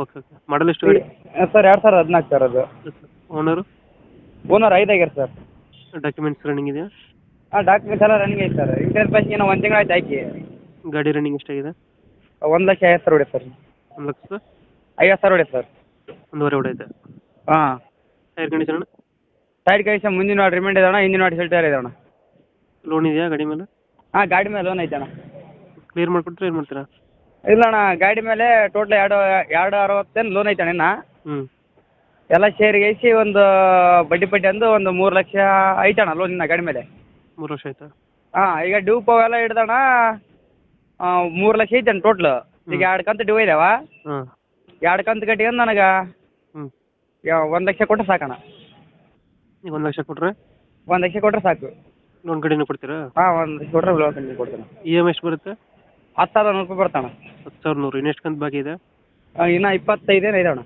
Okay okay model ಎಷ್ಟು ಗಾಡಿ? Sir 2014 sir ಅದು. ಓನರು? ಓನರ್ 5 ಆಗ್ಯಾರ ಸರ್. ಡಾಕ್ಯುಮೆಂಟ್ಸ್ ರನ್ನಿಂಗ್ ಇದೆಯಾ? ಹಾಂ ಡಾಕ್ಯುಮೆಂಟ್ಸ್ ಎಲ್ಲ ರನ್ನಿಂಗ್ ಐತೆ ಸರ್. ಇಂಟರ್ ಪಾಸಿಂಗ್ ಏನೋ 1 ತಿಂಗಳು ಆಯ್ತು ಹಾಕಿ. ಗಾಡಿ ರನ್ನಿಂಗ್ ಎಷ್ಟಾಗಿದೆ? 1,50,000 ಹೊಡೆ ಸರ್. 1,50,000? 50,000 ಹೊಡೆ ಸರ್. ಒಂದೂವರೆ ಹೊಡೈತೆ. ಹಾಂ. Tyre condition? ಸೈಡ್ ಕಂಡೀಷನ್ ಮುಂದಿನ ವಾಟ್ ರಿಮೈಂಡ್ ಇದೆ ಅಣ್ಣ, ಹಿಂದಿನ ವಾಟ್ ಫಿಲ್ಟರ್ ಇದೆ ಅಣ್ಣ. ಲೋನ್ ಇದೆಯಾ ಗಾಡಿ ಮೇಲೆ? ಹಾಂ ಗಾಡಿ ಮೇಲೆ ಲೋನ್ ಐತೆ ಅಣ್ಣ. ಕ್ಲಿಯರ್ ಮಾಡಿಕೊಡ್ತೀರಾ ಏನು ಮಾಡ್ತೀರಾ? ಇಲ್ಲ ಅಣ್ಣ, ಗಾಡಿ ಮೇಲೆ ಟೋಟಲ್ 260 ಲೋನ್ ಐತೆ ಅಣ್ಣ ಇನ್ನು. ಹ್ಞೂ. ಎಲ್ಲ ಶೇರಿಗೆ ಐಸಿ ಒಂದು ಬಡ್ಡಿ ಅಂದು ಒಂದು 3 ಲಕ್ಷ ಐತಣ್ಣ ಲೋನ್ ಇನ್ನು ಗಾಡಿ ಮೇಲೆ. 3 ವರ್ಷ ಆಯ್ತಾ? ಹಾಂ ಈಗ ಡ್ಯೂ ಎಲ್ಲ ಹಿಡ್ದಣ್ಣ 3 ಲಕ್ಷ ಐತಣ್ಣ ಟೋಟ್ಲು. ಈಗ 2 ಕಂತು ಡ್ಯೂ ಇದಾವ. ಹಾಂ. 2 ಕಂತು ಕಟ್ಟಿಕೊಂಡು ನನಗೆ ಹ್ಞೂ. 1 ಲಕ್ಷ ಕೊಟ್ಟರೆ ಸಾಕಣ್ಣ. ಈಗ 1 ಲಕ್ಷ ಕೊಟ್ಟರೆ? 1 ಲಕ್ಷ ಕೊಟ್ಟರೆ ಸಾಕು. ಲೋನ್ ಕಡೆನೂ ಕೊಡ್ತೀರಾ? ಹಾಂ 1 ಲಕ್ಷ ಕೊಟ್ಟರೆ ಲೋನ್ ಕಂತು ಕೊಡ್ತೇನೆ. ಇ ಎಮ್ ಐ ಎಷ್ಟು ಬರುತ್ತೆ? 10,100 ರೂಪಾಯಿ ಬರ್ತಣ್ಣ. 10,100. ಇನ್ನೆಷ್ಟು ಕಂತು ಬಾಕಿ ಇದೆ? ಇನ್ನು 25 ಏನೋ ಇದೆ ಅಣ್ಣ.